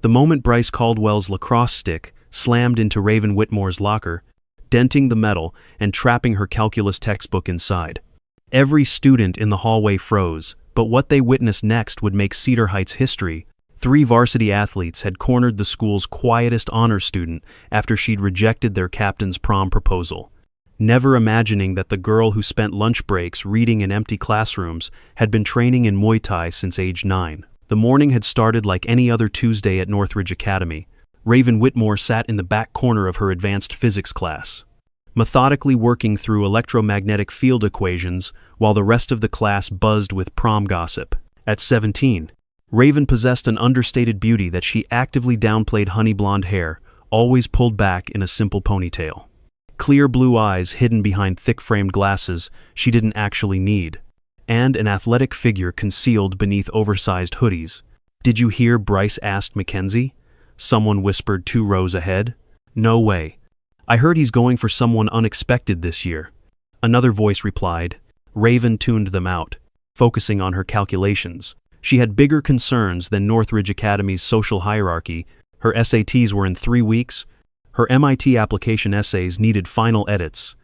The moment Bryce Caldwell's lacrosse stick slammed into Raven Whitmore's locker, denting the metal and trapping her calculus textbook inside. Every student in the hallway froze, but what they witnessed next would make Cedar Heights history. 3 varsity athletes had cornered the school's quietest honor student after she'd rejected their captain's prom proposal. Never imagining that the girl who spent lunch breaks reading in empty classrooms had been training in Muay Thai since age 9. The morning had started like any other Tuesday at Northridge Academy. Raven Whitmore sat in the back corner of her advanced physics class, methodically working through electromagnetic field equations while the rest of the class buzzed with prom gossip. At 17, Raven possessed an understated beauty that she actively downplayed: honey blonde hair, always pulled back in a simple ponytail. Clear blue eyes hidden behind thick-framed glasses she didn't actually need, and an athletic figure concealed beneath oversized hoodies. "Did you hear Bryce asked Mackenzie?" Someone whispered 2 rows ahead. "No way. I heard he's going for someone unexpected this year." Another voice replied. Raven tuned them out, focusing on her calculations. She had bigger concerns than Northridge Academy's social hierarchy. Her SATs were in 3 weeks, her MIT application essays needed final edits,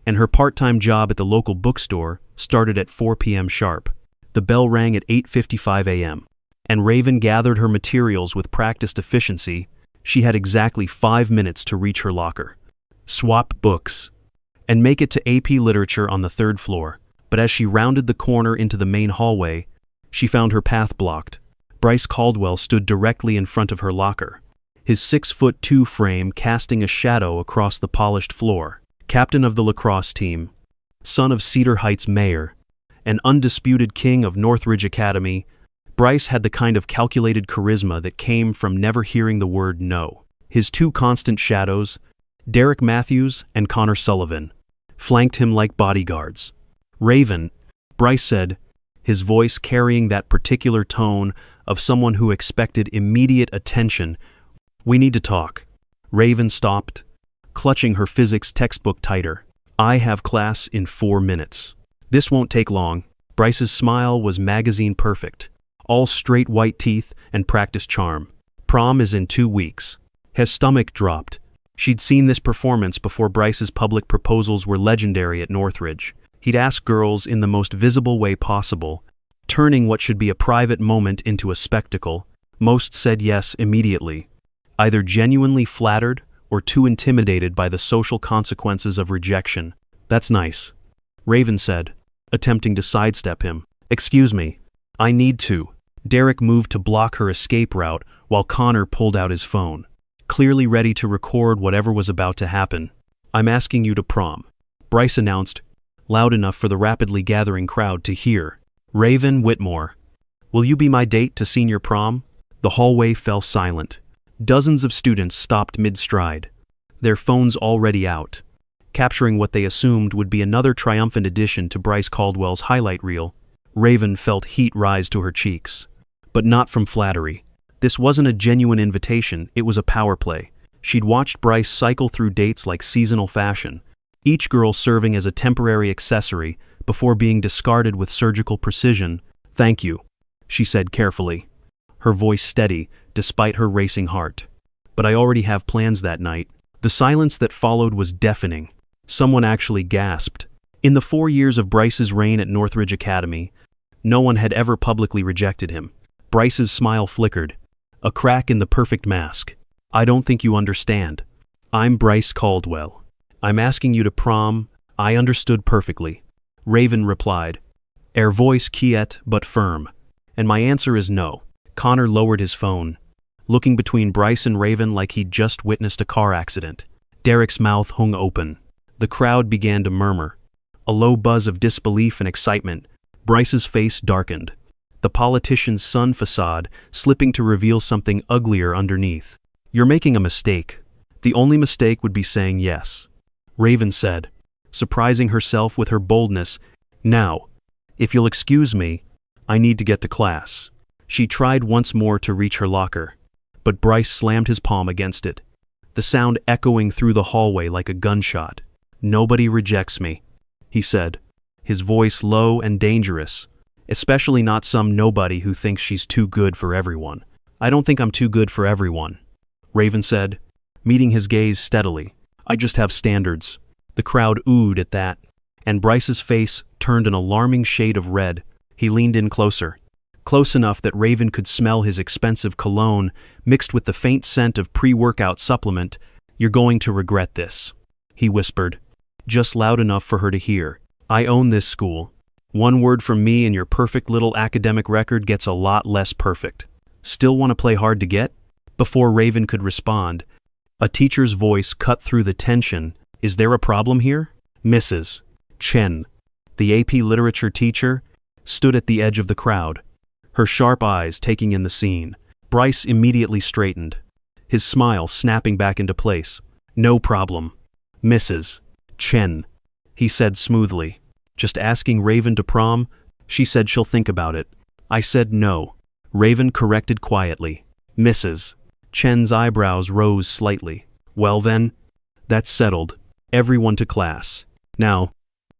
and her part-time job at the local bookstore started at 4 p.m. sharp. The bell rang at 8:55 a.m., and Raven gathered her materials with practiced efficiency. She had exactly 5 minutes to reach her locker, swap books, and make it to AP Literature on the 3rd floor. But as she rounded the corner into the main hallway, she found her path blocked. Bryce Caldwell stood directly in front of her locker, his 6'2" frame casting a shadow across the polished floor. Captain of the lacrosse team, son of Cedar Heights mayor, and undisputed king of Northridge Academy, Bryce had the kind of calculated charisma that came from never hearing the word no. His 2 constant shadows, Derek Matthews and Connor Sullivan, flanked him like bodyguards. "Raven," Bryce said, his voice carrying that particular tone of someone who expected immediate attention. "We need to talk." Raven stopped, clutching her physics textbook tighter. "I have class in 4 minutes. This won't take long." Bryce's smile was magazine perfect, all straight white teeth and practiced charm. "Prom is in 2 weeks. His stomach dropped. She'd seen this performance before. Bryce's public proposals were legendary at Northridge. He'd ask girls in the most visible way possible, turning what should be a private moment into a spectacle. Most said yes immediately, either genuinely flattered or too intimidated by the social consequences of rejection. "That's nice," Raven said, attempting to sidestep him. "Excuse me, I need to." Derek moved to block her escape route while Connor pulled out his phone, clearly ready to record whatever was about to happen. "I'm asking you to prom," Bryce announced, loud enough for the rapidly gathering crowd to hear. "Raven Whitmore, will you be my date to senior prom?" The hallway fell silent. Dozens of students stopped mid-stride, their phones already out, capturing what they assumed would be another triumphant addition to Bryce Caldwell's highlight reel. Raven felt heat rise to her cheeks, but not from flattery. This wasn't a genuine invitation, it was a power play. She'd watched Bryce cycle through dates like seasonal fashion, each girl serving as a temporary accessory before being discarded with surgical precision. "Thank you," she said carefully, her voice steady despite her racing heart. "But I already have plans that night." The silence that followed was deafening. Someone actually gasped. In the 4 years of Bryce's reign at Northridge Academy, no one had ever publicly rejected him. Bryce's smile flickered, a crack in the perfect mask. "I don't think you understand. I'm Bryce Caldwell. I'm asking you to prom." "I understood perfectly," Raven replied, her voice quiet but firm. "And my answer is no." Connor lowered his phone, looking between Bryce and Raven like he'd just witnessed a car accident. Derek's mouth hung open. The crowd began to murmur, a low buzz of disbelief and excitement. Bryce's face darkened, the politician's sun facade slipping to reveal something uglier underneath. "You're making a mistake. The only mistake would be saying yes," Raven said, surprising herself with her boldness. "Now, if you'll excuse me, I need to get to class." She tried once more to reach her locker, but Bryce slammed his palm against it, the sound echoing through the hallway like a gunshot. "Nobody rejects me," he said, his voice low and dangerous, "especially not some nobody who thinks she's too good for everyone. I don't think I'm too good for everyone, Raven said, meeting his gaze steadily. I just have standards. The crowd oohed at that, and Bryce's face turned an alarming shade of red. He leaned in closer, close enough that Raven could smell his expensive cologne mixed with the faint scent of pre-workout supplement. You're going to regret this, he whispered, just loud enough for her to hear. I own this school. One word from me and your perfect little academic record gets a lot less perfect. Still want to play hard to get? Before Raven could respond, a teacher's voice cut through the tension. Is there a problem here? Mrs. Chen, the AP literature teacher, stood at the edge of the crowd, her sharp eyes taking in the scene. Bryce immediately straightened, his smile snapping back into place. No problem, Mrs. Chen, he said smoothly. Just asking Raven to prom? She said she'll think about it. I said no. Raven corrected quietly. Mrs. Chen's eyebrows rose slightly. Well then, that's settled. Everyone to class. Now,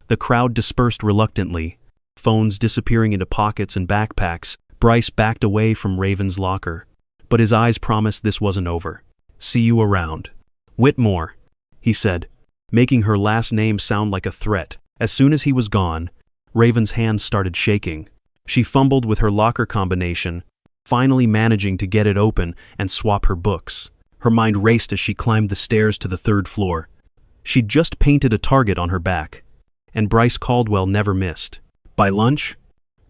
the crowd dispersed reluctantly, phones disappearing into pockets and backpacks. Bryce backed away from Raven's locker, but his eyes promised this wasn't over. See you around. Whitmore, he said, making her last name sound like a threat. As soon as he was gone, Raven's hands started shaking. She fumbled with her locker combination, finally managing to get it open and swap her books. Her mind raced as she climbed the stairs to the 3rd floor. She'd just painted a target on her back, and Bryce Caldwell never missed. By lunch,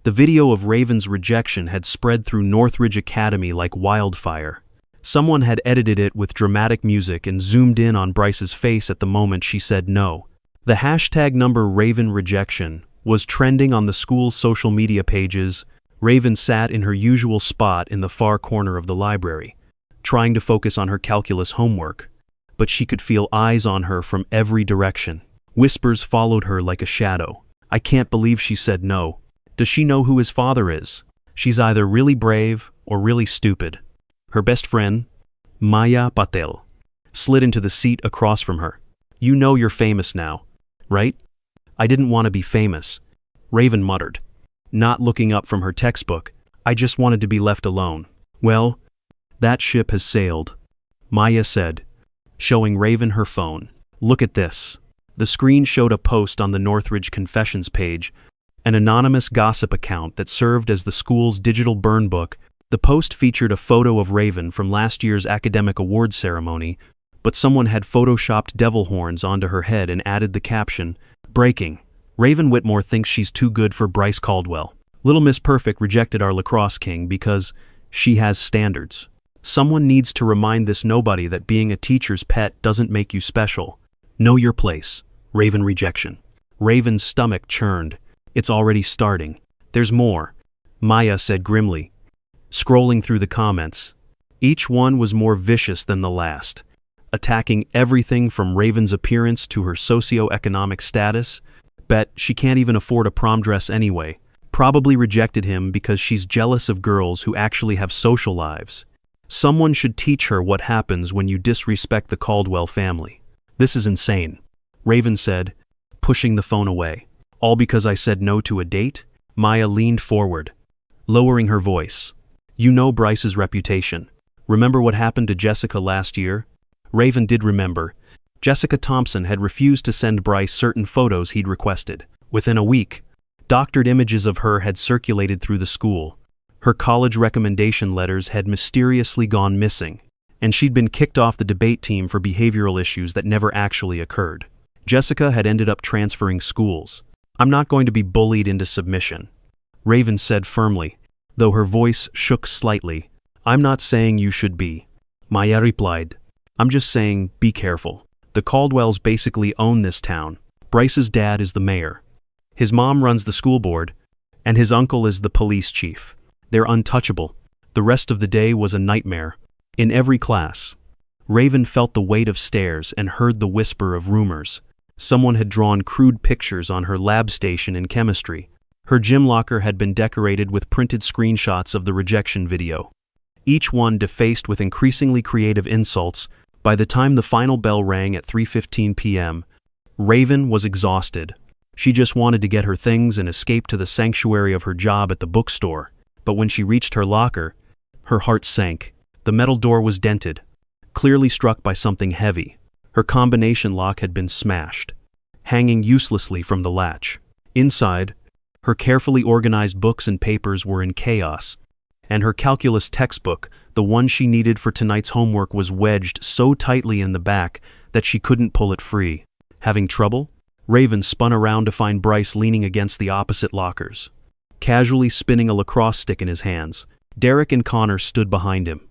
the video of Raven's rejection had spread through Northridge Academy like wildfire. Someone had edited it with dramatic music and zoomed in on Bryce's face at the moment she said no. The hashtag number Raven rejection was trending on the school's social media pages. Raven sat in her usual spot in the far corner of the library, trying to focus on her calculus homework, but she could feel eyes on her from every direction. Whispers followed her like a shadow. I can't believe she said no. Does she know who his father is? She's either really brave or really stupid. Her best friend, Maya Patel, slid into the seat across from her. You know you're famous now, right? I didn't want to be famous, Raven muttered, not looking up from her textbook. I just wanted to be left alone. Well, that ship has sailed, Maya said, showing Raven her phone. Look at this. The screen showed a post on the Northridge Confessions page, an anonymous gossip account that served as the school's digital burn book. The post featured a photo of Raven from last year's academic awards ceremony, but someone had photoshopped devil horns onto her head and added the caption, "Breaking. Raven Whitmore thinks she's too good for Bryce Caldwell. Little Miss Perfect rejected our lacrosse king because she has standards. Someone needs to remind this nobody that being a teacher's pet doesn't make you special. Know your place. Raven rejection." Raven's stomach churned. It's already starting. There's more, Maya said grimly, scrolling through the comments. Each one was more vicious than the last, attacking everything from Raven's appearance to her socioeconomic status. Bet she can't even afford a prom dress anyway. Probably rejected him because she's jealous of girls who actually have social lives. Someone should teach her what happens when you disrespect the Caldwell family. This is insane, Raven said, pushing the phone away. All because I said no to a date? Maya leaned forward, lowering her voice. You know Bryce's reputation. Remember what happened to Jessica last year? Raven did remember. Jessica Thompson had refused to send Bryce certain photos he'd requested. Within a week, doctored images of her had circulated through the school. Her college recommendation letters had mysteriously gone missing, and she'd been kicked off the debate team for behavioral issues that never actually occurred. Jessica had ended up transferring schools. I'm not going to be bullied into submission, Raven said firmly, though her voice shook slightly. I'm not saying you should be, Maya replied. I'm just saying, be careful. The Caldwells basically own this town. Bryce's dad is the mayor. His mom runs the school board, and his uncle is the police chief. They're untouchable. The rest of the day was a nightmare. In every class, Raven felt the weight of stares and heard the whisper of rumors. Someone had drawn crude pictures on her lab station in chemistry. Her gym locker had been decorated with printed screenshots of the rejection video, each one defaced with increasingly creative insults. By the time the final bell rang at 3:15 p.m., Raven was exhausted. She just wanted to get her things and escape to the sanctuary of her job at the bookstore. But when she reached her locker, Her heart sank. The metal door was dented, clearly struck by something heavy. Her combination lock had been smashed, hanging uselessly from the latch. Inside, her carefully organized books and papers were in chaos, and her calculus textbook, the one she needed for tonight's homework, was wedged so tightly in the back that she couldn't pull it free. Having trouble? Raven spun around to find Bryce leaning against the opposite lockers, casually spinning a lacrosse stick in his hands. Derek and Connor stood behind him,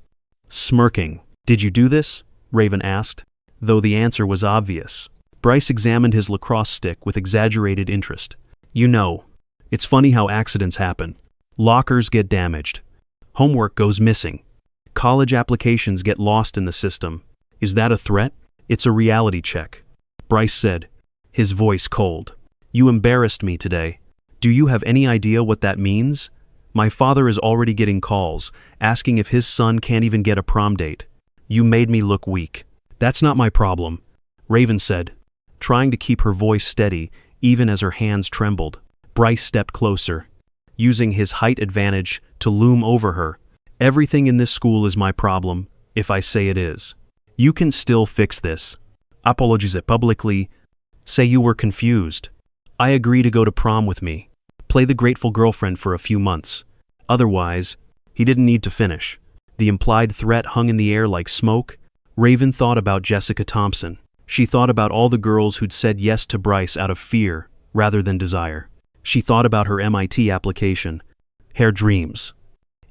smirking. "Did you do this?" Raven asked, though the answer was obvious. Bryce examined his lacrosse stick with exaggerated interest. "You know, it's funny how accidents happen. Lockers get damaged. Homework goes missing. College applications get lost in the system. Is that a threat?" "It's a reality check," Bryce said, his voice cold. "You embarrassed me today. Do you have any idea what that means? My father is already getting calls, asking if his son can't even get a prom date. You made me look weak." "That's not my problem," Raven said, trying to keep her voice steady even as her hands trembled. Bryce stepped closer, using his height advantage to loom over her. "Everything in this school is my problem, if I say it is. You can still fix this. Apologize publicly. Say you were confused. I agree to go to prom with me. Play the grateful girlfriend for a few months. Otherwise," he didn't need to finish. The implied threat hung in the air like smoke. Raven thought about Jessica Thompson. She thought about all the girls who'd said yes to Bryce out of fear rather than desire. She thought about her MIT application, her dreams,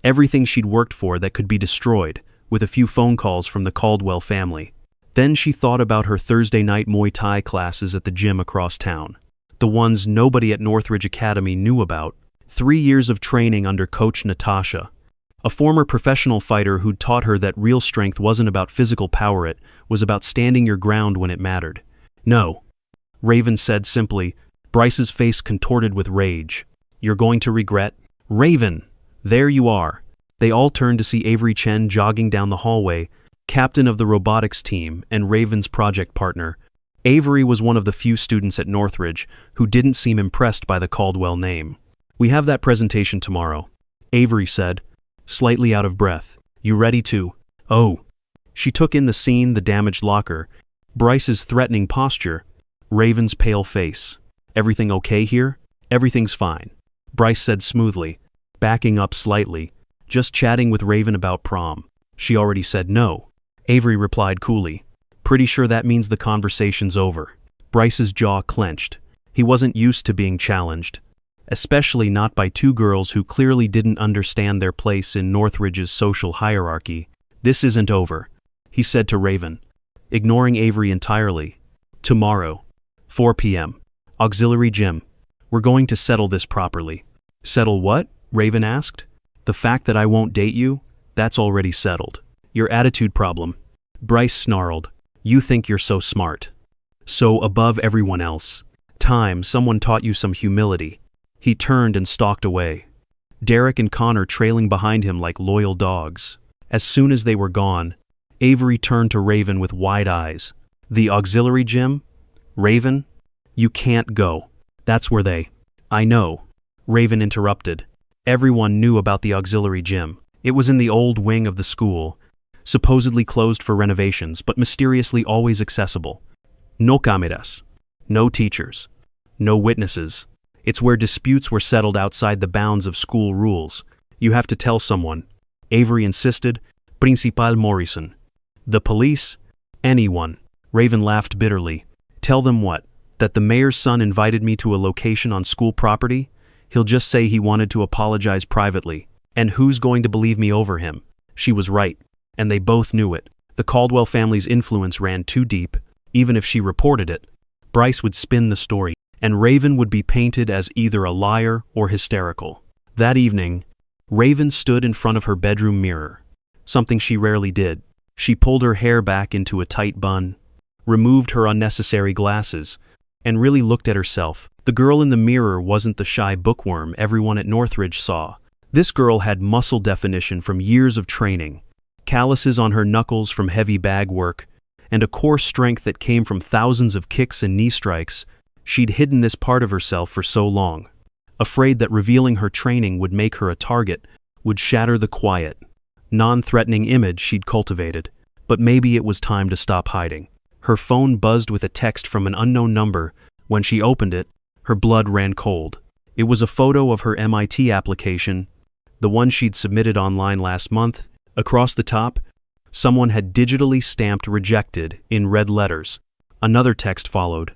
everything she'd worked for that could be destroyed with a few phone calls from the Caldwell family. Then she thought about her Thursday night Muay Thai classes at the gym across town, the ones nobody at Northridge Academy knew about. 3 years of training under Coach Natasha, a former professional fighter who'd taught her that real strength wasn't about physical power, it was about standing your ground when it mattered. "No," Raven said simply, Bryce's face contorted with rage. "You're going to regret." "Raven! There you are." They all turned to see Avery Chen jogging down the hallway, captain of the robotics team and Raven's project partner. Avery was one of the few students at Northridge who didn't seem impressed by the Caldwell name. "We have that presentation tomorrow," Avery said, slightly out of breath. "You ready to?" "Oh." She took in the scene, the damaged locker, Bryce's threatening posture, Raven's pale face. "Everything okay here?" "Everything's fine," Bryce said smoothly, backing up slightly. "Just chatting with Raven about prom. She already said no." Avery replied coolly. "Pretty sure that means the conversation's over." Bryce's jaw clenched. He wasn't used to being challenged, especially not by two girls who clearly didn't understand their place in Northridge's social hierarchy. "This isn't over," he said to Raven, ignoring Avery entirely. "Tomorrow, 4 p.m., auxiliary gym. We're going to settle this properly." "Settle what?" Raven asked. "The fact that I won't date you, that's already settled. Your attitude problem." Bryce snarled. "You think you're so smart, so above everyone else. Time someone taught you some humility." He turned and stalked away, Derek and Connor trailing behind him like loyal dogs. As soon as they were gone, Avery turned to Raven with wide eyes. "The auxiliary gym? Raven? You can't go. That's where they—" "I know," Raven interrupted. Everyone knew about the auxiliary gym. It was in the old wing of the school, supposedly closed for renovations, but mysteriously always accessible. No cameras, no teachers, no witnesses. It's where disputes were settled outside the bounds of school rules. "You have to tell someone," Avery insisted, Principal Morrison. "The police? Anyone." Raven laughed bitterly. "Tell them what? That the mayor's son invited me to a location on school property? He'll just say he wanted to apologize privately. And who's going to believe me over him?" She was right, and they both knew it. The Caldwell family's influence ran too deep. Even if she reported it, Bryce would spin the story, and Raven would be painted as either a liar or hysterical. That evening, Raven stood in front of her bedroom mirror, something she rarely did. She pulled her hair back into a tight bun, removed her unnecessary glasses, and really looked at herself. The girl in the mirror wasn't the shy bookworm everyone at Northridge saw. This girl had muscle definition from years of training, calluses on her knuckles from heavy bag work, and a core strength that came from thousands of kicks and knee strikes. She'd hidden this part of herself for so long, afraid that revealing her training would make her a target, would shatter the quiet, non-threatening image she'd cultivated, but maybe it was time to stop hiding. Her phone buzzed with a text from an unknown number. When she opened it, her blood ran cold. It was a photo of her MIT application, the one she'd submitted online last month. Across the top, someone had digitally stamped rejected in red letters. Another text followed.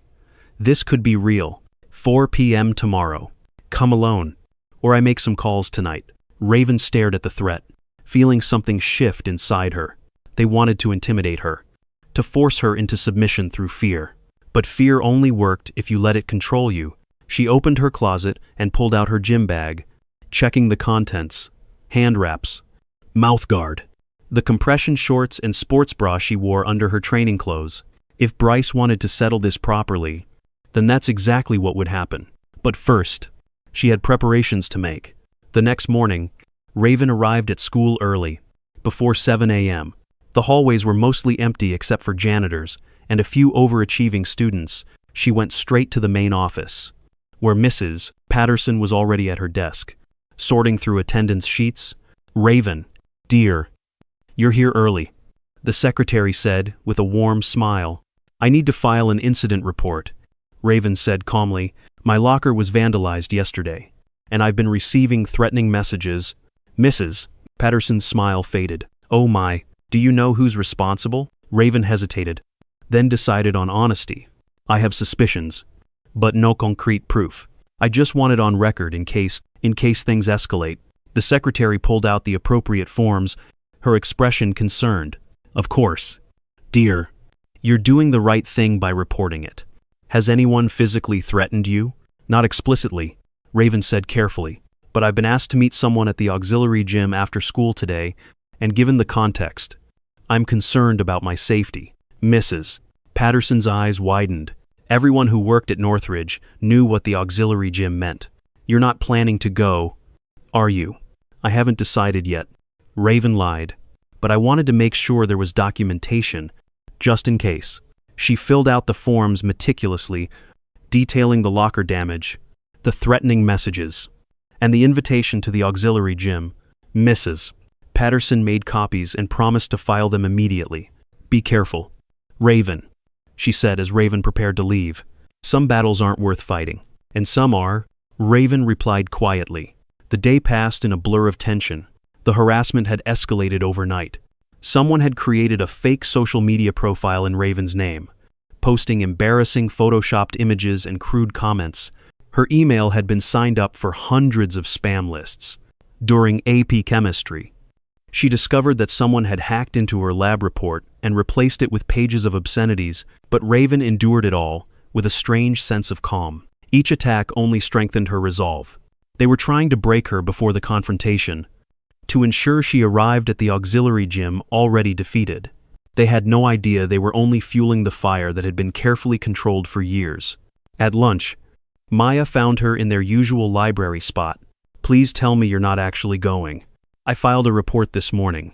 This could be real. 4 p.m. tomorrow. Come alone. Or I make some calls tonight. Raven stared at the threat, feeling something shift inside her. They wanted to intimidate her, to force her into submission through fear. But fear only worked if you let it control you. She opened her closet and pulled out her gym bag, checking the contents. Hand wraps, mouth guard, the compression shorts and sports bra she wore under her training clothes. If Bryce wanted to settle this properly, then that's exactly what would happen. But first, she had preparations to make. The next morning, Raven arrived at school early, before 7 a.m. The hallways were mostly empty except for janitors and a few overachieving students. She went straight to the main office, where Mrs. Patterson was already at her desk, sorting through attendance sheets. "Raven, dear, you're here early," the secretary said with a warm smile. "I need to file an incident report," Raven said calmly. "My locker was vandalized yesterday, and I've been receiving threatening messages." Mrs. Patterson's smile faded. "Oh my, do you know who's responsible?" Raven hesitated, then decided on honesty. "I have suspicions, but no concrete proof. I just want it on record in case things escalate." The secretary pulled out the appropriate forms, her expression concerned. "Of course. Dear, you're doing the right thing by reporting it. Has anyone physically threatened you?" "Not explicitly," Raven said carefully, "but I've been asked to meet someone at the auxiliary gym after school today, and given the context, I'm concerned about my safety." Mrs. Patterson's eyes widened. Everyone who worked at Northridge knew what the auxiliary gym meant. "You're not planning to go, are you?" "I haven't decided yet," Raven lied, "but I wanted to make sure there was documentation, just in case." She filled out the forms meticulously, detailing the locker damage, the threatening messages, and the invitation to the auxiliary gym. Mrs. Patterson made copies and promised to file them immediately. "Be careful, Raven," she said as Raven prepared to leave. "Some battles aren't worth fighting, and some are," Raven replied quietly. The day passed in a blur of tension. The harassment had escalated overnight. Someone had created a fake social media profile in Raven's name, posting embarrassing photoshopped images and crude comments. Her email had been signed up for hundreds of spam lists. During AP Chemistry, she discovered that someone had hacked into her lab report and replaced it with pages of obscenities, but Raven endured it all with a strange sense of calm. Each attack only strengthened her resolve. They were trying to break her before the confrontation, to ensure she arrived at the auxiliary gym already defeated. They had no idea they were only fueling the fire that had been carefully controlled for years. At lunch, Maya found her in their usual library spot. "Please tell me you're not actually going." "I filed a report this morning,"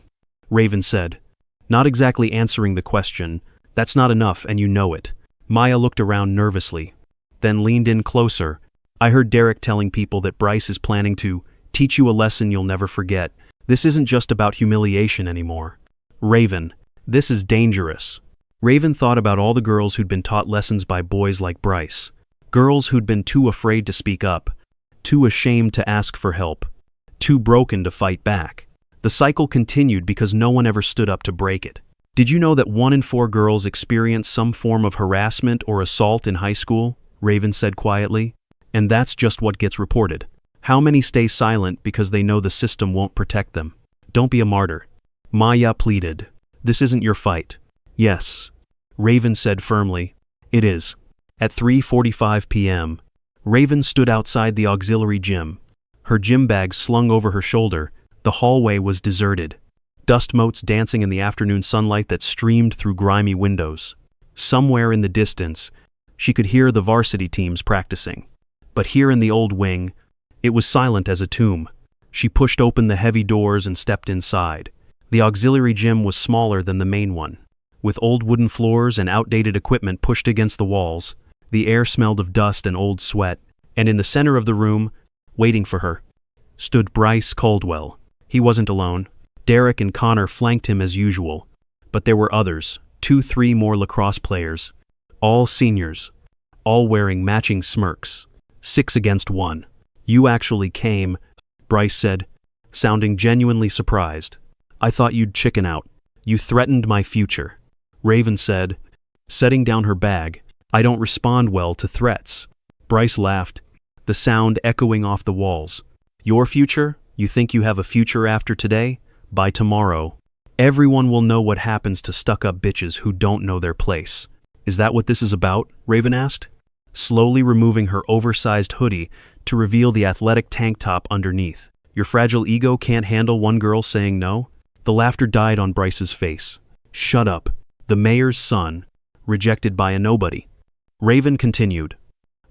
Raven said, not exactly answering the question. "That's not enough, and you know it." Maya looked around nervously, then leaned in closer. "I heard Derek telling people that Bryce is planning to teach you a lesson you'll never forget. This isn't just about humiliation anymore. Raven, this is dangerous." Raven thought about all the girls who'd been taught lessons by boys like Bryce. Girls who'd been too afraid to speak up, too ashamed to ask for help, too broken to fight back. The cycle continued because no one ever stood up to break it. "Did you know that 1 in 4 girls experience some form of harassment or assault in high school?" Raven said quietly. "And that's just what gets reported. How many stay silent because they know the system won't protect them?" "Don't be a martyr," Maya pleaded. "This isn't your fight." "Yes," Raven said firmly. "It is." At 3:45 p.m., Raven stood outside the auxiliary gym, her gym bag slung over her shoulder. The hallway was deserted, dust motes dancing in the afternoon sunlight that streamed through grimy windows. Somewhere in the distance, she could hear the varsity teams practicing. But here in the old wing, it was silent as a tomb. She pushed open the heavy doors and stepped inside. The auxiliary gym was smaller than the main one, with old wooden floors and outdated equipment pushed against the walls. The air smelled of dust and old sweat, and in the center of the room, waiting for her, stood Bryce Caldwell. He wasn't alone. Derek and Connor flanked him as usual, but there were others, 2-3 more lacrosse players, all seniors, all wearing matching smirks. 6 against 1. You actually came, Bryce said, sounding genuinely surprised. I thought you'd chicken out. You threatened my future. Raven said, setting down her bag. I don't respond well to threats. Bryce laughed, the sound echoing off the walls. Your future? You think you have a future after today? By tomorrow, everyone will know what happens to stuck-up bitches who don't know their place. Is that what this is about? Raven asked, slowly removing her oversized hoodie to reveal the athletic tank top underneath. Your fragile ego can't handle one girl saying no? The laughter died on Bryce's face. Shut up. The mayor's son, rejected by a nobody. Raven continued,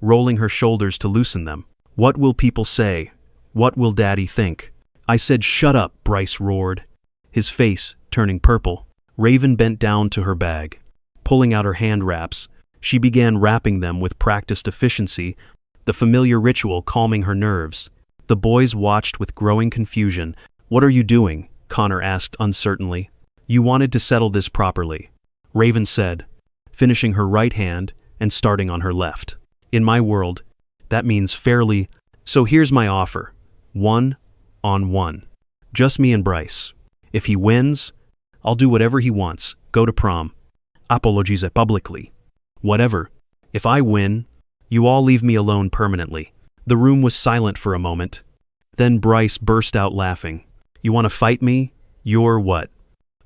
rolling her shoulders to loosen them. What will people say? What will Daddy think? I said shut up, Bryce roared, his face turning purple. Raven bent down to her bag. Pulling out her hand wraps, she began wrapping them with practiced efficiency, the familiar ritual calming her nerves. The boys watched with growing confusion. What are you doing? Connor asked uncertainly. You wanted to settle this properly, Raven said, finishing her right hand and starting on her left. In my world, that means fairly. So here's my offer. 1-on-1. Just me and Bryce. If he wins, I'll do whatever he wants. Go to prom. Apologize publicly. Whatever. If I win, you all leave me alone permanently. The room was silent for a moment. Then Bryce burst out laughing. You want to fight me? You're what?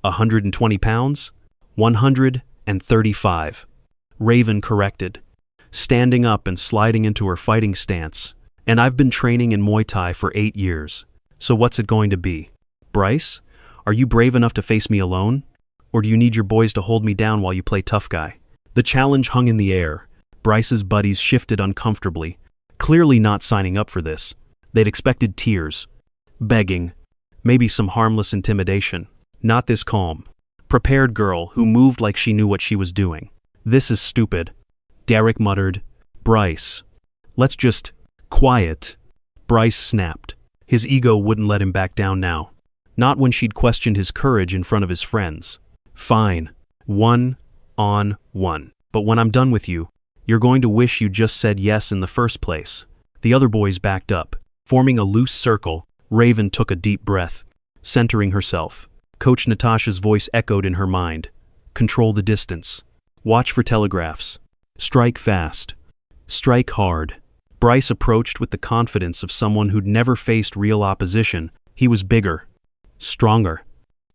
120 pounds? 135. Raven corrected, standing up and sliding into her fighting stance. And I've been training in Muay Thai for 8 years. So what's it going to be? Bryce, are you brave enough to face me alone? Or do you need your boys to hold me down while you play tough guy? The challenge hung in the air. Bryce's buddies shifted uncomfortably, clearly not signing up for this. They'd expected tears, begging, maybe some harmless intimidation. Not this calm, prepared girl who moved like she knew what she was doing. This is stupid, Derek muttered. Bryce, let's just... Quiet. Bryce snapped. His ego wouldn't let him back down now. Not when she'd questioned his courage in front of his friends. Fine. 1-on-1. But when I'm done with you, you're going to wish you just said yes in the first place. The other boys backed up. Forming a loose circle, Raven took a deep breath, centering herself. Coach Natasha's voice echoed in her mind. Control the distance. Watch for telegraphs. Strike fast. Strike hard. Bryce approached with the confidence of someone who'd never faced real opposition. He was bigger, stronger,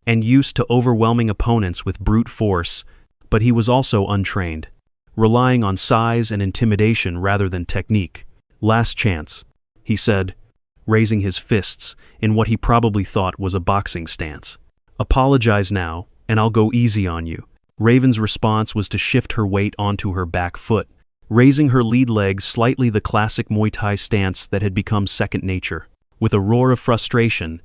and used to overwhelming opponents with brute force, but he was also untrained, relying on size and intimidation rather than technique. Last chance, he said, raising his fists in what he probably thought was a boxing stance. Apologize now, and I'll go easy on you. Raven's response was to shift her weight onto her back foot, raising her lead leg slightly, the classic Muay Thai stance that had become second nature. With a roar of frustration,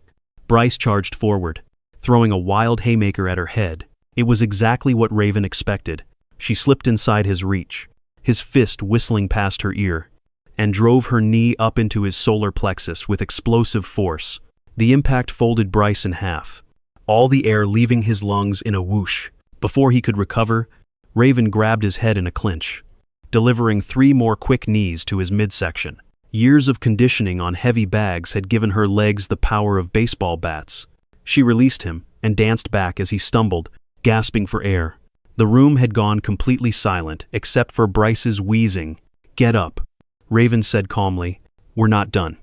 Bryce charged forward, throwing a wild haymaker at her head. It was exactly what Raven expected. She slipped inside his reach, his fist whistling past her ear, and drove her knee up into his solar plexus with explosive force. The impact folded Bryce in half, all the air leaving his lungs in a whoosh. Before he could recover, Raven grabbed his head in a clinch, delivering 3 more quick knees to his midsection. Years of conditioning on heavy bags had given her legs the power of baseball bats. She released him and danced back as he stumbled, gasping for air. The room had gone completely silent except for Bryce's wheezing. Get up, Raven said calmly. We're not done.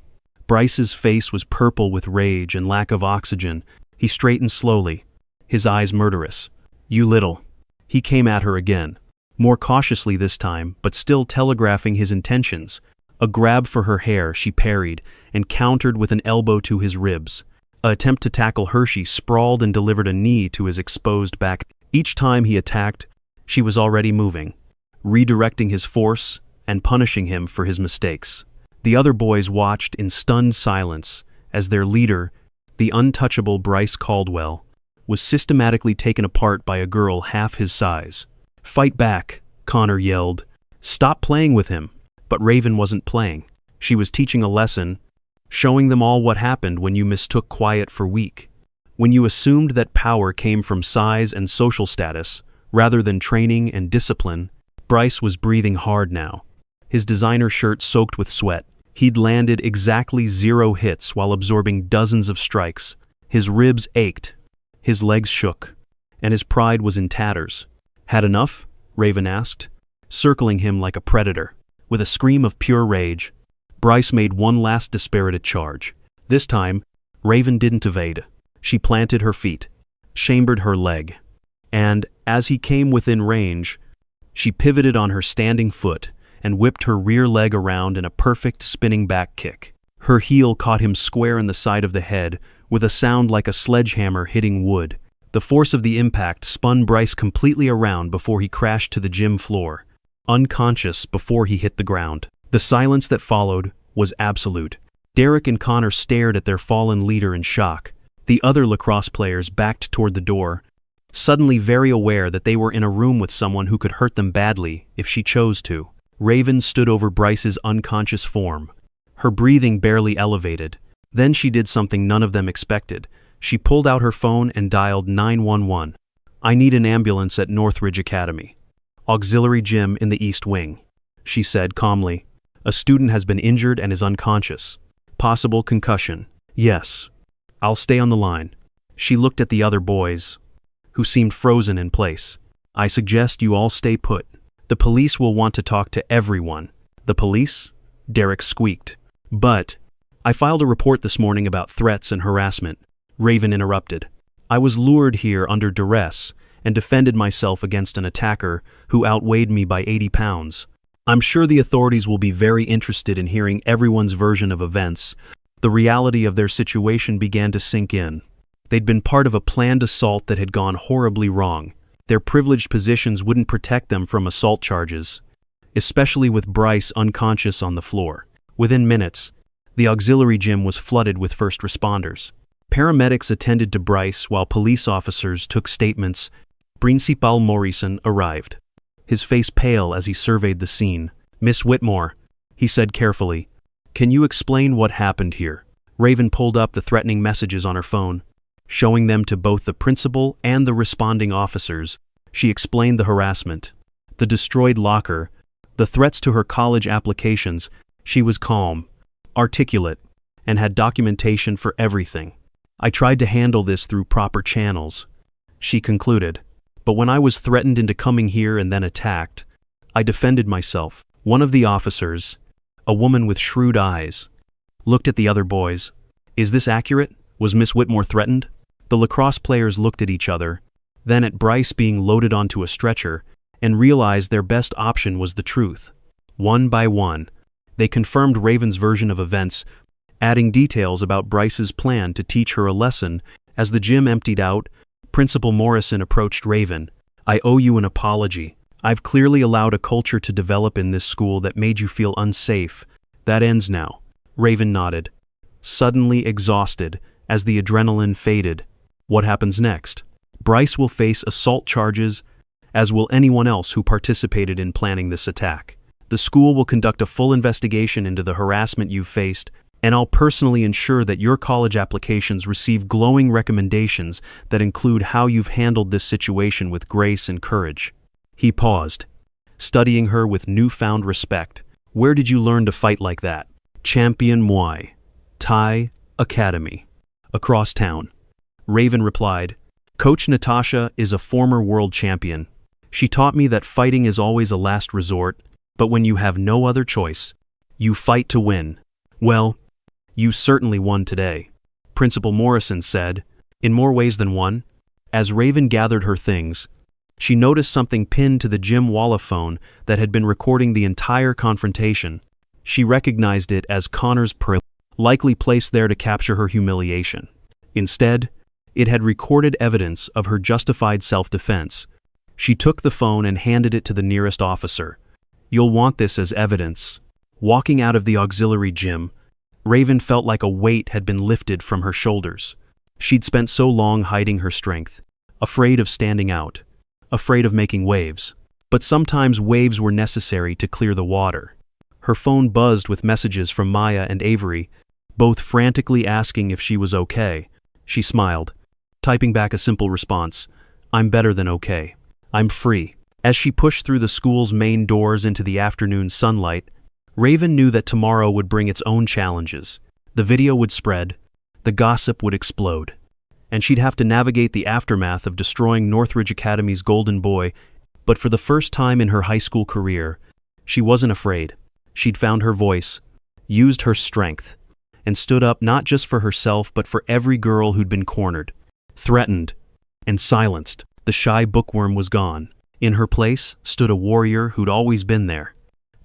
Bryce's face was purple with rage and lack of oxygen. He straightened slowly, his eyes murderous. You little. He came at her again, more cautiously this time, but still telegraphing his intentions. A grab for her hair she parried and countered with an elbow to his ribs. An attempt to tackle her, she sprawled and delivered a knee to his exposed back. Each time he attacked, she was already moving, redirecting his force and punishing him for his mistakes. The other boys watched in stunned silence as their leader, the untouchable Bryce Caldwell, was systematically taken apart by a girl half his size. Fight back, Connor yelled. Stop playing with him. But Raven wasn't playing. She was teaching a lesson, showing them all what happened when you mistook quiet for weak, When you assumed that power came from size and social status, rather than training and discipline, Bryce was breathing hard now. His designer shirt soaked with sweat. He'd landed exactly 0 hits while absorbing dozens of strikes. His ribs ached, his legs shook, and his pride was in tatters. Had enough? Raven asked, circling him like a predator. With a scream of pure rage, Bryce made one last dispirited charge. This time, Raven didn't evade. She planted her feet, chambered her leg, and, as he came within range, she pivoted on her standing foot and whipped her rear leg around in a perfect spinning back kick. Her heel caught him square in the side of the head with a sound like a sledgehammer hitting wood. The force of the impact spun Bryce completely around before he crashed to the gym floor, unconscious before he hit the ground. The silence that followed was absolute. Derek and Connor stared at their fallen leader in shock. The other lacrosse players backed toward the door, suddenly very aware that they were in a room with someone who could hurt them badly if she chose to. Raven stood over Bryce's unconscious form, her breathing barely elevated. Then she did something none of them expected. She pulled out her phone and dialed 911. "I need an ambulance at Northridge Academy. Auxiliary gym in the East Wing," she said calmly. "A student has been injured and is unconscious. Possible concussion." "Yes. I'll stay on the line." She looked at the other boys, who seemed frozen in place. "I suggest you all stay put. The police will want to talk to everyone." "The police?" Derek squeaked. "But I filed a report this morning about threats and harassment," Raven interrupted. "I was lured here under duress and defended myself against an attacker who outweighed me by 80 pounds. I'm sure the authorities will be very interested in hearing everyone's version of events." The reality of their situation began to sink in. They'd been part of a planned assault that had gone horribly wrong. Their privileged positions wouldn't protect them from assault charges, especially with Bryce unconscious on the floor. Within minutes, the auxiliary gym was flooded with first responders. Paramedics attended to Bryce while police officers took statements. Principal Morrison arrived, his face pale as he surveyed the scene. "Miss Whitmore," he said carefully, "can you explain what happened here?" Raven pulled up the threatening messages on her phone, showing them to both the principal and the responding officers. She explained the harassment, the destroyed locker, the threats to her college applications. She was calm, articulate, and had documentation for everything. "I tried to handle this through proper channels," she concluded, "but when I was threatened into coming here and then attacked, I defended myself." One of the officers, a woman with shrewd eyes, looked at the other boys. "Is this accurate? Was Miss Whitmore threatened?" The lacrosse players looked at each other, then at Bryce being loaded onto a stretcher, and realized their best option was the truth. One by one, they confirmed Raven's version of events, adding details about Bryce's plan to teach her a lesson. As the gym emptied out, Principal Morrison approached Raven. "I owe you an apology. I've clearly allowed a culture to develop in this school that made you feel unsafe. That ends now." Raven nodded, suddenly exhausted as the adrenaline faded. "What happens next?" "Bryce will face assault charges, as will anyone else who participated in planning this attack. The school will conduct a full investigation into the harassment you've faced, and I'll personally ensure that your college applications receive glowing recommendations that include how you've handled this situation with grace and courage." He paused, studying her with newfound respect. "Where did you learn to fight like that?" "Champion Muay Thai Academy, across town," Raven replied. "Coach Natasha is a former world champion. She taught me that fighting is always a last resort, but when you have no other choice, you fight to win." "Well, you certainly won today," Principal Morrison said, "in more ways than one." As Raven gathered her things, she noticed something pinned to the gym wall phone that had been recording the entire confrontation. She recognized it as Connor's likely placed there to capture her humiliation. Instead, it had recorded evidence of her justified self-defense. She took the phone and handed it to the nearest officer. "You'll want this as evidence." Walking out of the auxiliary gym, Raven felt like a weight had been lifted from her shoulders. She'd spent so long hiding her strength, afraid of standing out, afraid of making waves. But sometimes waves were necessary to clear the water. Her phone buzzed with messages from Maya and Avery, both frantically asking if she was okay. She smiled. typing back a simple response, "I'm better than okay. I'm free." As she pushed through the school's main doors into the afternoon sunlight, Raven knew that tomorrow would bring its own challenges. The video would spread, the gossip would explode, and she'd have to navigate the aftermath of destroying Northridge Academy's golden boy. But for the first time in her high school career, she wasn't afraid. She'd found her voice, used her strength, and stood up not just for herself but for every girl who'd been cornered, threatened, and silenced. The shy bookworm was gone. In her place stood a warrior who'd always been there,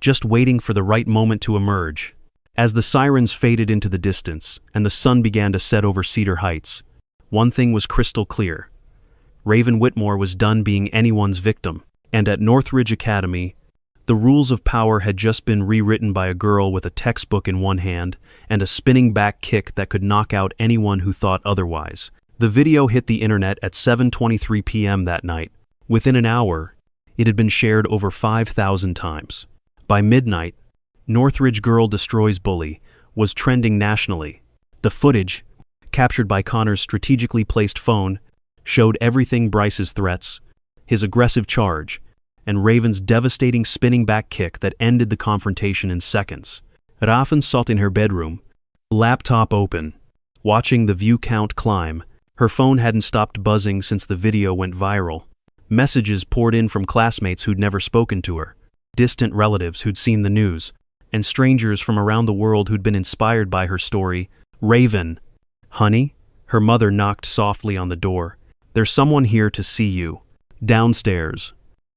just waiting for the right moment to emerge. As the sirens faded into the distance and the sun began to set over Cedar Heights, one thing was crystal clear. Raven Whitmore was done being anyone's victim, and at Northridge Academy, the rules of power had just been rewritten by a girl with a textbook in one hand and a spinning back kick that could knock out anyone who thought otherwise. The video hit the internet at 7:23 p.m. that night. Within an hour, it had been shared over 5,000 times. By midnight, Northridge Girl Destroys Bully was trending nationally. The footage, captured by Connor's strategically placed phone, showed everything: Bryce's threats, his aggressive charge, and Raven's devastating spinning back kick that ended the confrontation in seconds. Raven sat in her bedroom, laptop open, watching the view count climb. Her phone hadn't stopped buzzing since the video went viral. Messages poured in from classmates who'd never spoken to her, distant relatives who'd seen the news, and strangers from around the world who'd been inspired by her story. "Raven, honey?" Her mother knocked softly on the door. "There's someone here to see you." Downstairs,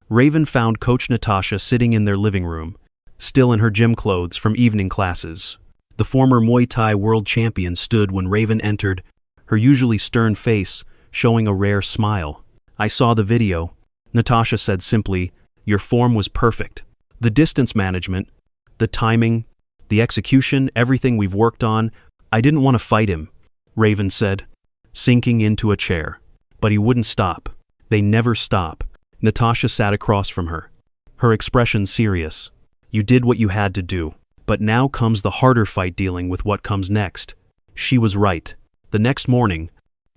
Raven found Coach Natasha sitting in their living room, still in her gym clothes from evening classes. The former Muay Thai world champion stood when Raven entered, her usually stern face showing a rare smile. "I saw the video," Natasha said simply. "Your form was perfect. The distance management, the timing, the execution, everything we've worked on. I didn't want to fight him," Raven said, sinking into a chair. But he wouldn't stop. They never stop. Natasha sat across from her, her expression serious. "You did what you had to do. But now comes the harder fight, dealing with what comes next." She was right. The next morning,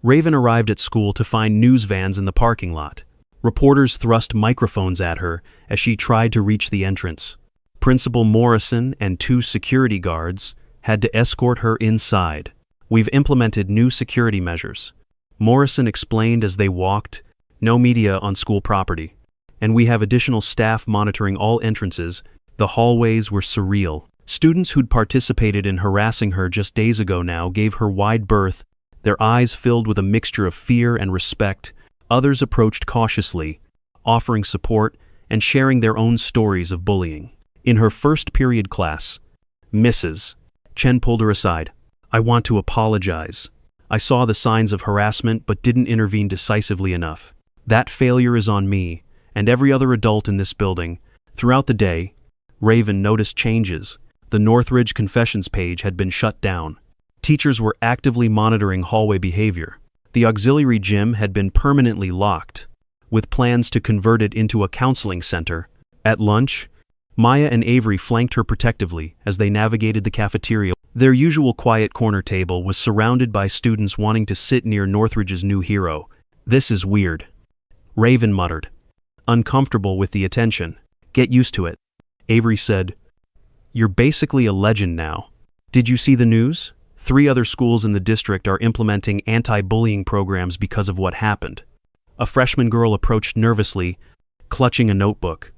Raven arrived at school to find news vans in the parking lot. Reporters thrust microphones at her as she tried to reach the entrance. Principal Morrison and 2 security guards had to escort her inside. "We've implemented new security measures," Morrison explained as they walked. "No media on school property. And we have additional staff monitoring all entrances." The hallways were surreal. Students who'd participated in harassing her just days ago now gave her wide berth, their eyes filled with a mixture of fear and respect. Others approached cautiously, offering support and sharing their own stories of bullying. In her first period class, Mrs. Chen pulled her aside. "I want to apologize. I saw the signs of harassment but didn't intervene decisively enough. That failure is on me and every other adult in this building." Throughout the day, Raven noticed changes. The Northridge Confessions page had been shut down. Teachers were actively monitoring hallway behavior. The auxiliary gym had been permanently locked, with plans to convert it into a counseling center. At lunch, Maya and Avery flanked her protectively as they navigated the cafeteria. Their usual quiet corner table was surrounded by students wanting to sit near Northridge's new hero. "This is weird," Raven muttered, uncomfortable with the attention. "Get used to it," Avery said. "You're basically a legend now. Did you see the news? 3 other schools in the district are implementing anti-bullying programs because of what happened." A freshman girl approached nervously, clutching a notebook.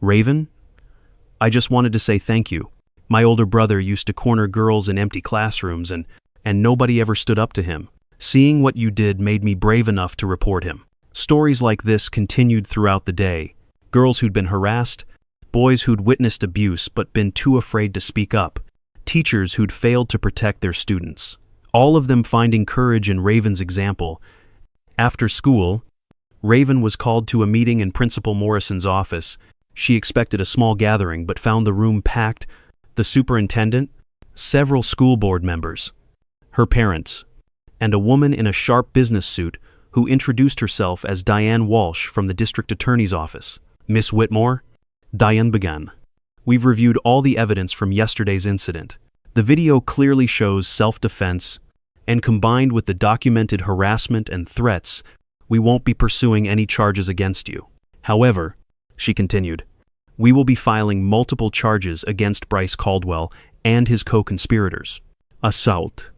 Raven? I just wanted to say thank you. My older brother used to corner girls in empty classrooms and nobody ever stood up to him. Seeing what you did made me brave enough to report him." Stories like this continued throughout the day. Girls who'd been harassed, boys who'd witnessed abuse but been too afraid to speak up, teachers who'd failed to protect their students. All of them finding courage in Raven's example. After school, Raven was called to a meeting in Principal Morrison's office. She expected a small gathering but found the room packed. The superintendent, several school board members, her parents, and a woman in a sharp business suit who introduced herself as Diane Walsh from the district attorney's office. "Miss Whitmore," Diane began, "we've reviewed all the evidence from yesterday's incident. The video clearly shows self-defense, and combined with the documented harassment and threats, we won't be pursuing any charges against you. However, she continued, we will be filing multiple charges against Bryce Caldwell and his co-conspirators. Assault,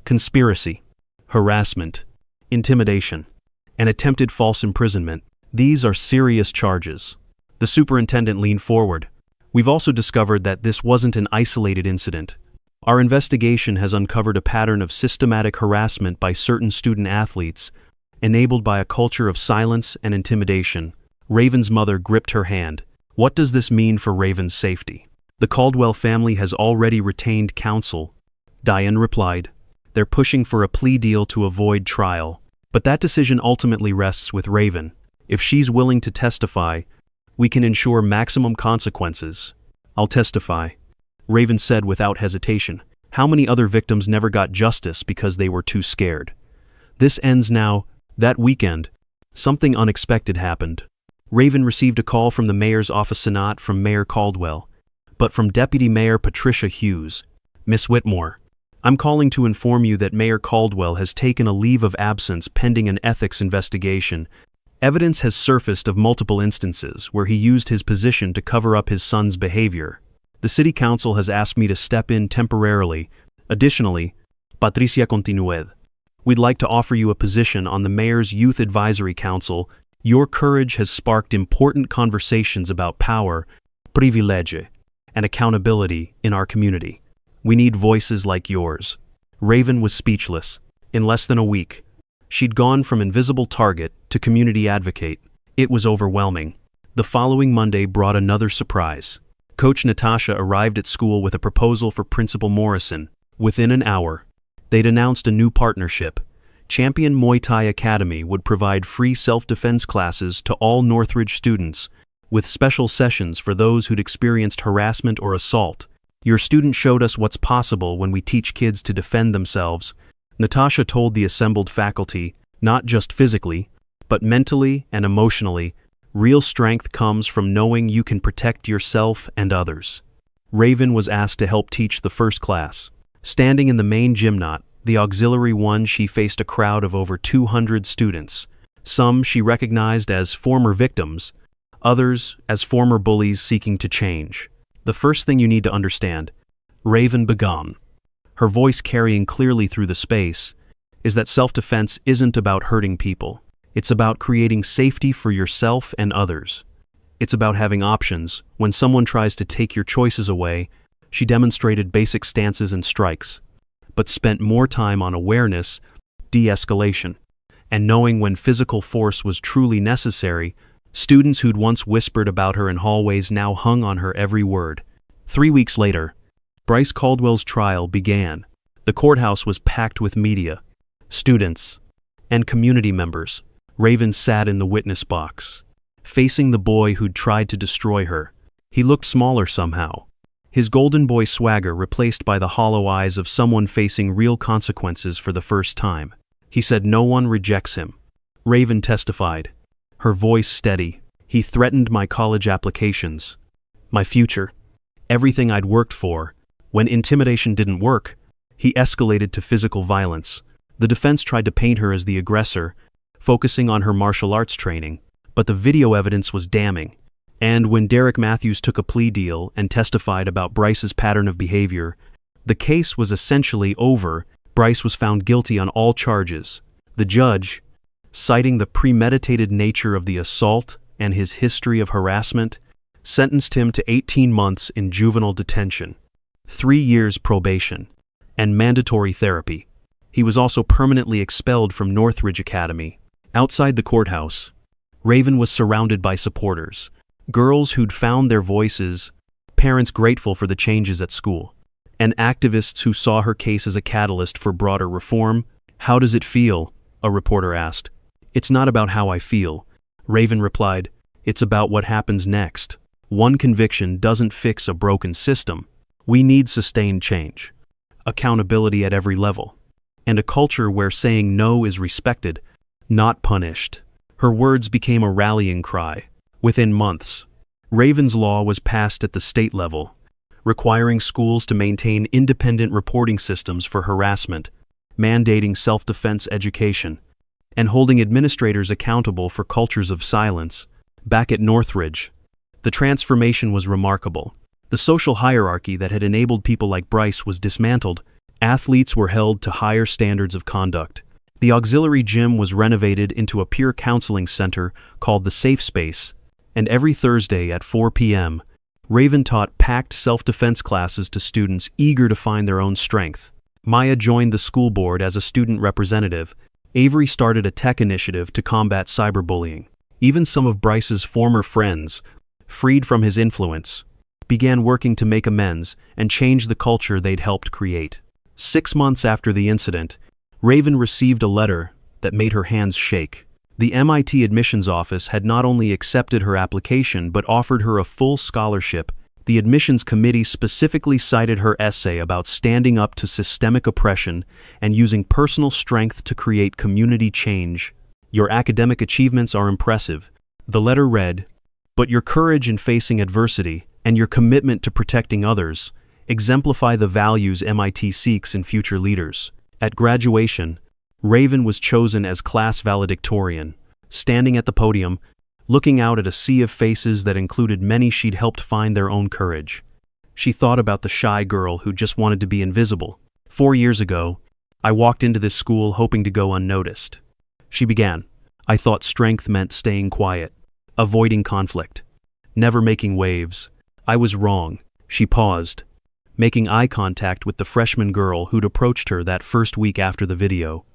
conspiracy, harassment, intimidation, and attempted false imprisonment. These are serious charges. The superintendent leaned forward. We've also discovered that this wasn't an isolated incident. Our investigation has uncovered a pattern of systematic harassment by certain student athletes, enabled by a culture of silence and intimidation. Raven's mother gripped her hand. What does this mean for Raven's safety? The Caldwell family has already retained counsel. Diane replied. They're pushing for a plea deal to avoid trial. But that decision ultimately rests with Raven. If she's willing to testify, we can ensure maximum consequences. I'll testify, Raven said without hesitation. How many other victims never got justice because they were too scared? This ends now. That weekend, something unexpected happened. Raven received a call from the mayor's office, not from Mayor Caldwell, but from Deputy Mayor Patricia Hughes. Miss Whitmore, I'm calling to inform you that Mayor Caldwell has taken a leave of absence pending an ethics investigation. Evidence has surfaced of multiple instances where he used his position to cover up his son's behavior. The city council has asked me to step in temporarily. Additionally, Patricia continued. We'd like to offer you a position on the mayor's youth advisory council. Your courage has sparked important conversations about power, privilege, and accountability in our community. We need voices like yours. Raven was speechless. In less than a week, she'd gone from invisible target to community advocate. It was overwhelming. The following Monday brought another surprise. Coach Natasha arrived at school with a proposal for Principal Morrison. Within an hour, they'd announced a new partnership. Champion Muay Thai Academy would provide free self-defense classes to all Northridge students, with special sessions for those who'd experienced harassment or assault. Your student showed us what's possible when we teach kids to defend themselves, Natasha told the assembled faculty, not just physically, but mentally and emotionally. Real strength comes from knowing you can protect yourself and others. Raven was asked to help teach the first class. Standing in the main gymnot, the auxiliary one, she faced a crowd of over 200 students. Some she recognized as former victims, others as former bullies seeking to change. The first thing you need to understand, Raven began, her voice carrying clearly through the space, is that self-defense isn't about hurting people. It's about creating safety for yourself and others. It's about having options. When someone tries to take your choices away, she demonstrated basic stances and strikes, but spent more time on awareness, de-escalation, and knowing when physical force was truly necessary. Students who'd once whispered about her in hallways now hung on her every word. 3 weeks later, Bryce Caldwell's trial began. The courthouse was packed with media, students, and community members. Raven sat in the witness box, facing the boy who'd tried to destroy her. He looked smaller somehow, his golden boy swagger replaced by the hollow eyes of someone facing real consequences for the first time. He said, "No one rejects him." Raven testified, her voice steady. "He threatened my college applications, my future, everything I'd worked for. When intimidation didn't work, he escalated to physical violence. The defense tried to paint her as the aggressor, focusing on her martial arts training, but the video evidence was damning. And when Derek Matthews took a plea deal and testified about Bryce's pattern of behavior, the case was essentially over. Bryce was found guilty on all charges. The judge, citing the premeditated nature of the assault and his history of harassment, sentenced him to 18 months in juvenile detention, 3 years probation, and mandatory therapy. He was also permanently expelled from Northridge Academy. Outside the courthouse, Raven was surrounded by supporters, girls who'd found their voices, parents grateful for the changes at school, and activists who saw her case as a catalyst for broader reform. "How does it feel?" a reporter asked. "It's not about how I feel," Raven replied. "It's about what happens next. One conviction doesn't fix a broken system. We need sustained change, accountability at every level, and a culture where saying no is respected, not punished." Her words became a rallying cry. Within months, Raven's law was passed at the state level, requiring schools to maintain independent reporting systems for harassment, mandating self-defense education, and holding administrators accountable for cultures of silence. Back at Northridge, the transformation was remarkable. The social hierarchy that had enabled people like Bryce was dismantled. Athletes were held to higher standards of conduct. The auxiliary gym was renovated into a peer counseling center called the Safe Space, and every Thursday at 4 p.m., Raven taught packed self-defense classes to students eager to find their own strength. Maya joined the school board as a student representative. Avery started a tech initiative to combat cyberbullying. Even some of Bryce's former friends, freed from his influence, began working to make amends and change the culture they'd helped create. 6 months after the incident, Raven received a letter that made her hands shake. The MIT admissions office had not only accepted her application but offered her a full scholarship. The admissions committee specifically cited her essay about standing up to systemic oppression and using personal strength to create community change. "Your academic achievements are impressive," the letter read, "but your courage in facing adversity and your commitment to protecting others exemplify the values MIT seeks in future leaders." At graduation, Raven was chosen as class valedictorian, standing at the podium, looking out at a sea of faces that included many she'd helped find their own courage. She thought about the shy girl who just wanted to be invisible. 4 years ago, I walked into this school hoping to go unnoticed. She began. I thought strength meant staying quiet, avoiding conflict, never making waves. I was wrong. She paused, making eye contact with the freshman girl who'd approached her that first week after the video,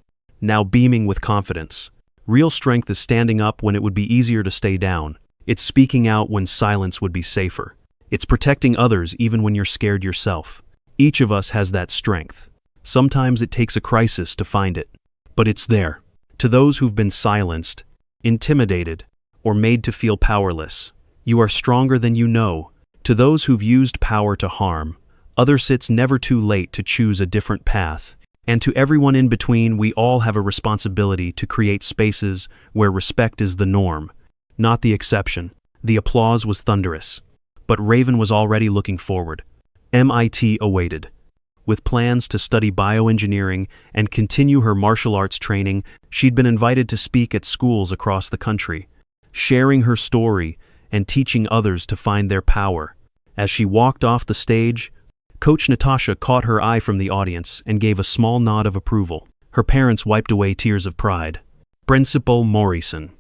now beaming with confidence. Real strength is standing up when it would be easier to stay down. It's speaking out when silence would be safer. It's protecting others even when you're scared yourself. Each of us has that strength. Sometimes it takes a crisis to find it, but it's there. To those who've been silenced, intimidated, or made to feel powerless, you are stronger than you know. To those who've used power to harm, it's never too late to choose a different path. And to everyone in between, we all have a responsibility to create spaces where respect is the norm, not the exception. The applause was thunderous, but Raven was already looking forward. MIT awaited. With plans to study bioengineering and continue her martial arts training, she'd been invited to speak at schools across the country, sharing her story and teaching others to find their power. As she walked off the stage, Coach Natasha caught her eye from the audience and gave a small nod of approval. Her parents wiped away tears of pride. Principal Morrison,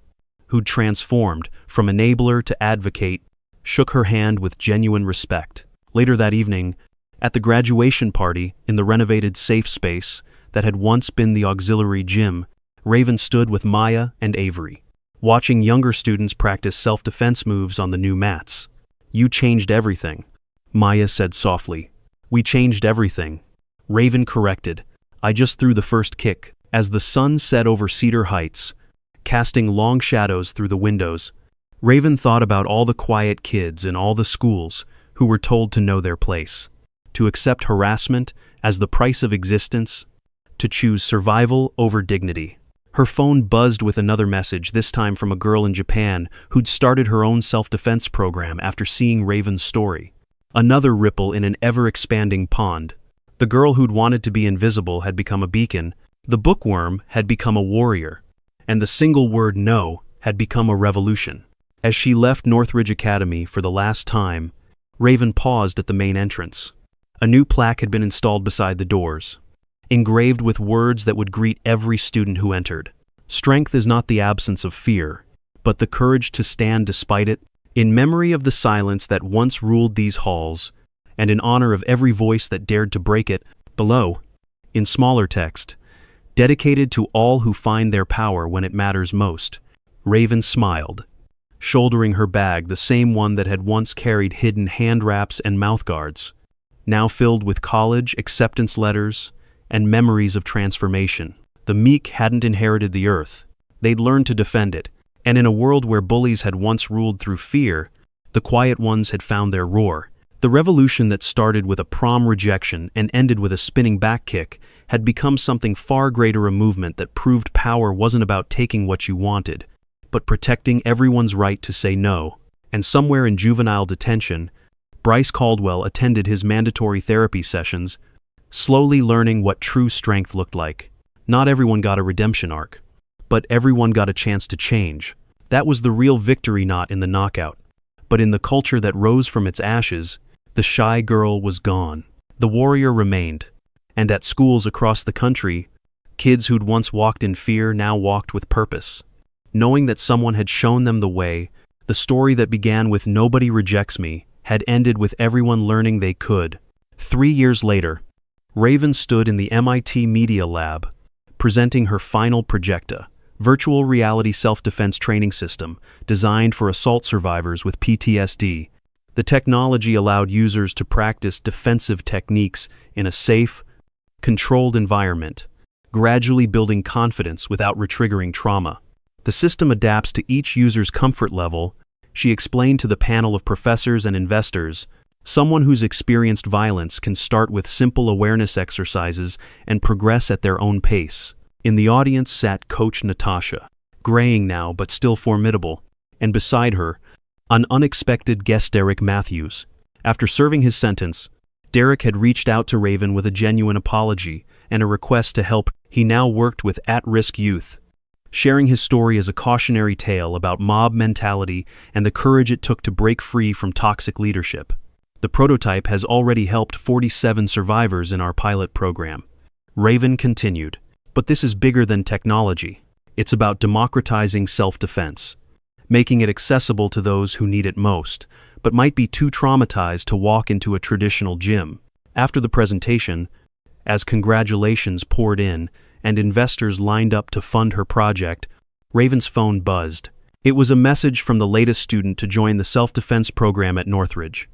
who'd transformed from enabler to advocate, shook her hand with genuine respect. Later that evening, at the graduation party in the renovated safe space that had once been the auxiliary gym, Raven stood with Maya and Avery, watching younger students practice self-defense moves on the new mats. "You changed everything," Maya said softly. "We changed everything," Raven corrected. "I just threw the first kick." As the sun set over Cedar Heights, casting long shadows through the windows, Raven thought about all the quiet kids in all the schools who were told to know their place, to accept harassment as the price of existence, to choose survival over dignity. Her phone buzzed with another message, this time from a girl in Japan who'd started her own self-defense program after seeing Raven's story. Another ripple in an ever-expanding pond. The girl who'd wanted to be invisible had become a beacon, the bookworm had become a warrior, and the single word no had become a revolution. As she left Northridge Academy for the last time, Raven paused at the main entrance. A new plaque had been installed beside the doors, engraved with words that would greet every student who entered. Strength is not the absence of fear, but the courage to stand despite it. In memory of the silence that once ruled these halls, and in honor of every voice that dared to break it, below, in smaller text, dedicated to all who find their power when it matters most, Raven smiled, shouldering her bag, the same one that had once carried hidden hand wraps and mouthguards, now filled with college acceptance letters and memories of transformation. The meek hadn't inherited the earth, they'd learned to defend it. And in a world where bullies had once ruled through fear, the quiet ones had found their roar. The revolution that started with a prom rejection and ended with a spinning back kick had become something far greater, a movement that proved power wasn't about taking what you wanted, but protecting everyone's right to say no. And somewhere in juvenile detention, Bryce Caldwell attended his mandatory therapy sessions, slowly learning what true strength looked like. Not everyone got a redemption arc, but everyone got a chance to change. That was the real victory, not in the knockout, but in the culture that rose from its ashes. The shy girl was gone. The warrior remained. And at schools across the country, kids who'd once walked in fear now walked with purpose. Knowing that someone had shown them the way, the story that began with "nobody rejects me" had ended with everyone learning they could. 3 years later, Raven stood in the MIT Media Lab, presenting her final Projecta, virtual reality self-defense training system designed for assault survivors with PTSD. The technology allowed users to practice defensive techniques in a safe, controlled environment, gradually building confidence without retriggering trauma. The system adapts to each user's comfort level. She explained to the panel of professors and investors, someone who's experienced violence can start with simple awareness exercises and progress at their own pace. In the audience sat Coach Natasha, graying now but still formidable, and beside her, an unexpected guest, Derek Matthews. After serving his sentence, Derek had reached out to Raven with a genuine apology and a request to help. He now worked with at-risk youth, sharing his story as a cautionary tale about mob mentality and the courage it took to break free from toxic leadership. The prototype has already helped 47 survivors in our pilot program. Raven continued, but this is bigger than technology. It's about democratizing self-defense, making it accessible to those who need it most, but might be too traumatized to walk into a traditional gym. After the presentation, as congratulations poured in and investors lined up to fund her project, Raven's phone buzzed. It was a message from the latest student to join the self-defense program at Northridge.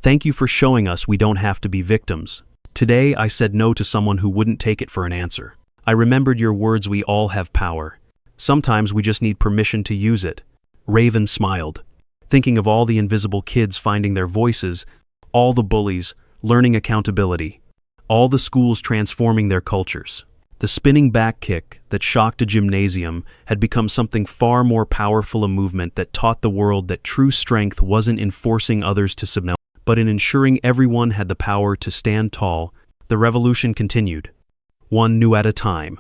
"Thank you for showing us we don't have to be victims. Today I said no to someone who wouldn't take it for an answer. I remembered your words, we all have power. Sometimes we just need permission to use it." Raven smiled, thinking of all the invisible kids finding their voices, all the bullies learning accountability, all the schools transforming their cultures. The spinning back kick that shocked a gymnasium had become something far more powerful, a movement that taught the world that true strength wasn't in forcing others to submit, but in ensuring everyone had the power to stand tall. The revolution continued, one new at a time.